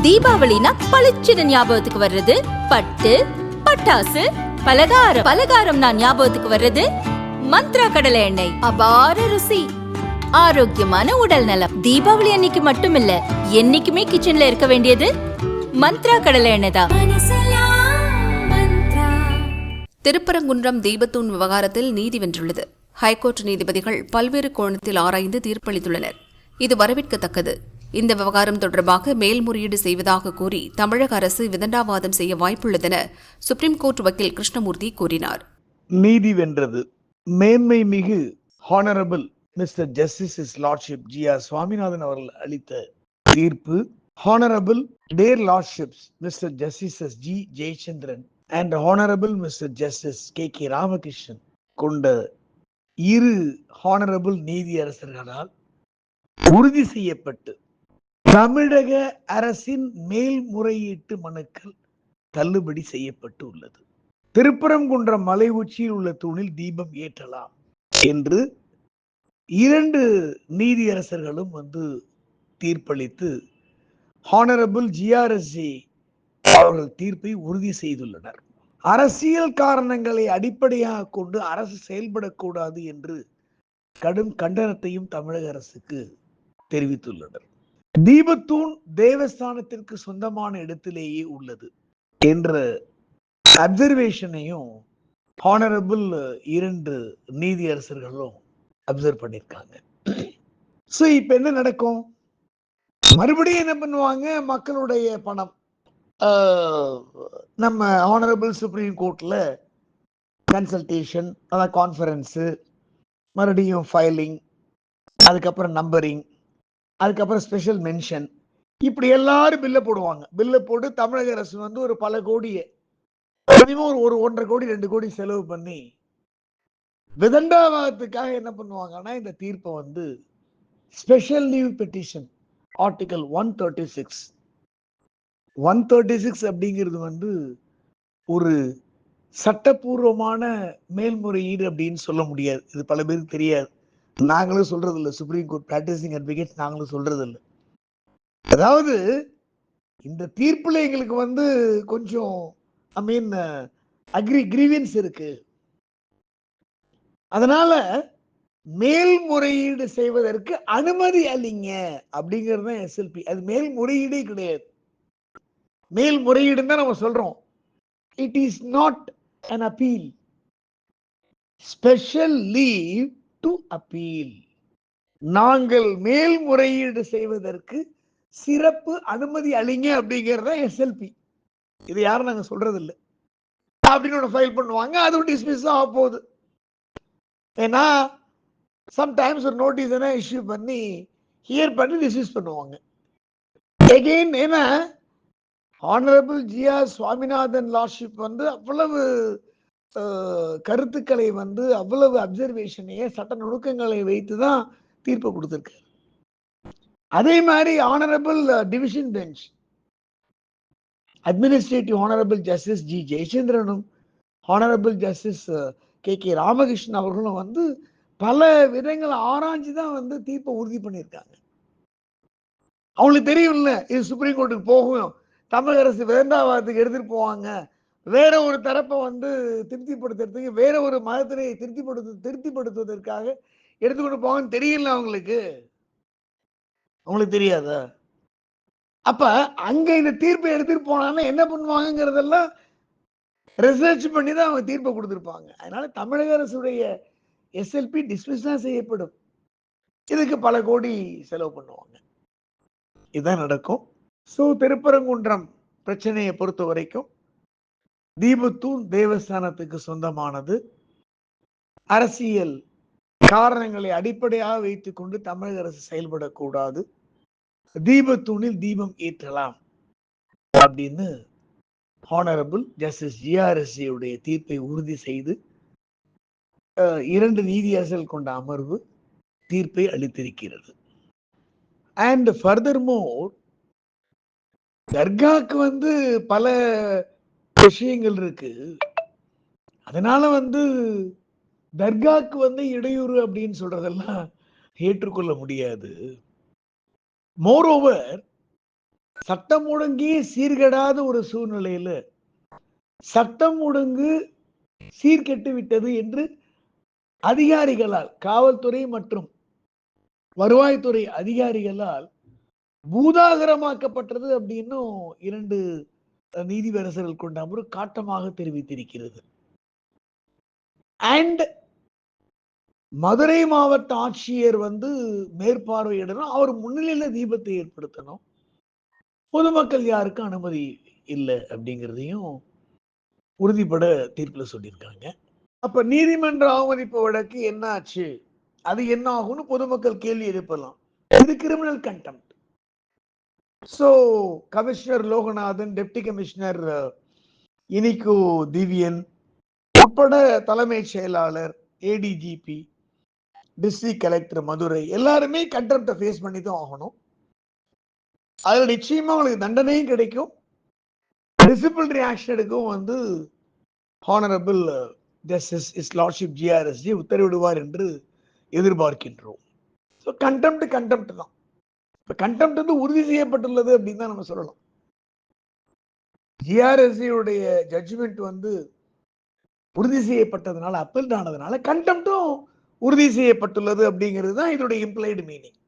தீபாவளினா பளிச்சுன்னு ஞாபகத்துக்கு வர்றது பட்டு, பட்டாசு, பலகாரம். பலகாரம்னா ஞாபகத்துக்கு வர்றது மந்த்ரா கடலை எண்ணெய். அபார ருசி, ஆரோக்கியமான உடல் நலம். தீபாவளி அன்னைக்கு மட்டும் இல்ல, என்னைக்குமே கிச்சன்ல இருக்க வேண்டியது மந்த்ரா கடலை எண்ணெய் தான். திருப்பரங்குன்றம் தீபத்தூண் விவகாரத்தில் நீதி வென்றுள்ளது. ஹைகோர்ட் நீதிபதிகள் பல்வேறு கோணத்தில் ஆராய்ந்து தீர்ப்பளித்துள்ளனர். இது வரவேற்கத்தக்கது. இந்த விவகாரம் தொடர்பாக மேல்முறையீடு செய்வதாக கூறி தமிழக அரசு விதண்டாவாதம் செய்ய வாய்ப்புள்ளதென சுப்ரீம் கோர்ட் வக்கீல் கிருஷ்ணமூர்த்தி கூறினார். நீதி வென்றது. மேன்மை மிகு honourable mister justice his lordship G R. Swaminathan அவர்கள் அளித்த தீர்ப்பு, honourable their lordships mister justice G. Jayachandran and honourable mister justice K. Ramakrishnan கொண்ட இரு ஹானரபிள் நீதியரசர்களால் உறுதி செய்யப்பட்டு தமிழக அரசின் மேல்முறையீட்டு மனுக்கள் தள்ளுபடி செய்யப்பட்டு உள்ளது. திருப்பரங்குன்றம் மலை உச்சியில் உள்ள தூணில் தீபம் ஏற்றலாம் என்று இரண்டு நீதியரசர்களும் தீர்ப்பளித்து ஹானரபிள் ஜி.ஆர்.எஸ்.ஜி அவர்கள் தீர்ப்பை உறுதி செய்துள்ளனர். அரசியல் காரணங்களை அடிப்படையாக கொண்டு அரசு செயல்படக்கூடாது என்று கடும் கண்டனத்தையும் தமிழக அரசுக்கு தெரிவித்துள்ளனர். தீபத்தூண் தேவஸ்தானத்திற்கு சொந்தமான இடத்திலேயே உள்ளது என்ற அப்சர்வேஷனையும் ஹானரபிள் இரண்டு நீதியரசர்களும் அப்சர்வ் பண்ணிருக்காங்க. சோ இப்ப என்ன நடக்கும்? மறுபடியும் என்ன பண்ணுவாங்க? மக்களுடைய பணம் நம்ம ஹானரபிள் சுப்ரீம் கோர்ட்ல கன்சல்டேஷன், அதான் கான்ஃபரன்ஸ், மறுபடியும் ஃபைலிங், அதுக்கப்புறம் நம்பரிங், அதுக்கப்புறம் ஸ்பெஷல் மென்ஷன், இப்படி எல்லாரும் பில்ல போடுவாங்க. பில்ல போட்டு தமிழக அரசு ஒரு பல கோடியை, மினிமம் ஒரு 1.5 கோடி 2 கோடி செலவு பண்ணி விதண்டாவாதத்துக்காக என்ன பண்ணுவாங்கன்னா இந்த தீர்ப்பை ஸ்பெஷல் லீவ் பெட்டிஷன் ஆர்டிகல் 136 அப்படிங்கிறது ஒரு சட்டப்பூர்வமான மேல்முறையீடு அப்படின்னு சொல்ல முடியாது. இது பல பேருக்கு தெரியாது. நாங்களும் சொல்றது இல்லை. சுப்ரீம் கோர்ட் பிராக்டிசிங் அட்வொகேட்ஸ் நாங்களும் சொல்றது இல்லை. அதாவது இந்த தீர்ப்புல எங்களுக்கு கொஞ்சம் கிரீவியன்ஸ் இருக்கு. அதனால மேல்முறையீடு செய்வதற்கு அனுமதி அளிங்க அப்படிங்கிறது தான் எஸ்எல்பி. அது மேல்முறையீடே கிடையாது. மேல்முறையீடுன்னு தான் நம்ம சொல்றோம். It is not an appeal. Special leave to appeal. நாங்கள் மேல்முறையீடு செய்வதற்கு சிறப்பு அனுமதி அளிங்க அப்படிங்கிறத எஸ்எல்பி. இது யாரும் நாங்க சொல்றது இல்லை அப்படின்னு ஃபைல் பண்ணுவாங்க. அதுவும் டிஸ்மிஸ் ஆக போகுது. ஏன்னா சம்டைம்ஸ் ஒரு நோட்டீஸ் இஷ்யூ பண்ணி ஹியர் பண்ணி டிஸ்மிஸ் பண்ணுவாங்க. எகெயின் ஏன்னா ஹானரபிள் ஜி.ஆர். சுவாமிநாதன் லார்ட்ஷிப் அவ்வளவு கருத்துக்களை அவ்வளவு அப்சர்வேஷனையே சட்ட நுணுக்கங்களை வைத்துதான் தீர்ப்பு கொடுத்திருக்காரு. அதே மாதிரி honourable division bench administrative honourable justice G. ஜெயச்சந்திரனும் ஹானரபிள் ஜஸ்டிஸ் கே. ராமகிருஷ்ணன் அவர்களும் பல விதங்களை ஆராய்ஞ்சுதான் தீர்ப்பை உறுதி பண்ணியிருக்காங்க. அவங்களுக்கு தெரியும்ல இது சுப்ரீம் கோர்ட்டுக்கு போகும், தமிழக அரசு வேண்டாவாதத்துக்கு எடுத்துட்டு போவாங்க, வேற ஒரு தரப்பை திருப்திப்படுத்துறதுக்கு, வேற ஒரு மதத்தினை திருப்திப்படுத்துவதற்காக எடுத்துக்கொண்டு போவாங்கன்னு தெரியல அவங்களுக்கு தெரியாதா? அப்ப அங்க இந்த தீர்ப்பை எடுத்துட்டு போனாங்கன்னா என்ன பண்ணுவாங்கிறதெல்லாம் ரிசர்ச் பண்ணி தான் அவங்க தீர்ப்பை கொடுத்திருப்பாங்க. அதனால தமிழக அரசுடைய எஸ்எல்பி டிஸ்மிஸ் தான் செய்யப்படும். இதுக்கு பல கோடி செலவு பண்ணுவாங்க. இதுதான் நடக்கும். சோ திருப்பரங்குன்றம் பிரச்சனையை பொறுத்த வரைக்கும் தீபத்தூண் தேவஸ்தானத்துக்கு சொந்தமானது. அரசியல் காரணங்களை அடிப்படையாக வைத்துக் கொண்டு தமிழக அரசு செயல்படக்கூடாது. தீபத்தூணில் தீபம் ஏற்றலாம் அப்படின்னு ஹானரபிள் ஜஸ்டிஸ் ஜி.ஆர்.எஸ்.ஜி உடைய தீர்ப்பை உறுதி செய்து இரண்டு நீதியரசர்கள் கொண்ட அமர்வு தீர்ப்பை அளித்திருக்கிறது. அண்ட் ஃபர்தர்மோர் தர்காக்கு பல விஷயங்கள் இருக்கு. அதனால தர்காக்கு இடையூறு அப்படின்னு சொல்றதெல்லாம் ஏற்றுக்கொள்ள முடியாது. மோரோவர் சட்டம் ஒழுங்கே சீர்கெடாத ஒரு சூழ்நிலையில சட்டம் ஒழுங்கு சீர்கெட்டு விட்டது என்று அதிகாரிகளால், காவல்துறை மற்றும் வருவாய்த்துறை அதிகாரிகளால் பூதாகரமாக்கப்பட்டது அப்படின்னும் 2 நீதிபரசர்கள் கொண்ட அமர்வு காட்டமாக தெரிவித்திருக்கிறது. அண்ட் மதுரை மாவட்ட ஆட்சியர் மேற்பார்வையிடணும், அவர் முன்னிலையில தீபத்தை ஏற்படுத்தணும், பொதுமக்கள் யாருக்கும் அனுமதி இல்லை அப்படிங்கிறதையும் உறுதிப்பட தீர்ப்புல சொல்லியிருக்காங்க. அப்ப நீதிமன்ற அவமதிப்பு வழக்கு என்ன ஆச்சு, அது என்ன ஆகும்னு பொதுமக்கள் கேள்வி எழுப்பலாம். இது criminal contempt. So commissioner Loganathan, deputy commissioner இனிக்கு திவ்யன் உட்பட தலைமைச் செயலாளர், ஏடிஜிபி, டிஸ்ட்ரிக்ட் கலெக்டர் மதுரை எல்லாருமே கண்டெம்ட்டை ஃபேஸ் பண்ணி தான் ஆகணும். அதுல நிச்சயமா உங்களுக்கு தண்டனையும் கிடைக்கும், டிசிப்ளினரி ஆக்ஷனுக்கும் honourable justice his lordship GRSG உத்தரவிடுவார் என்று எதிர்பார்க்கின்றோம். ஸோ கண்டெம்ட் தான். இப்போ கண்டெம்ட் உறுதி செய்யப்பட்டுள்ளது அப்படின்னு தான் நம்ம சொல்லலாம். ஜிஆர்எஸ்ஜியுடைய ஜட்ஜ்மெண்ட் உறுதி செய்யப்பட்டதுனால, அப்பீல் ஆனதுனால கண்டெம்ட்டும் உறுதி செய்யப்பட்டுள்ளது அப்படிங்கிறது தான் இதோட இம்ப்ளைடு மீனிங்.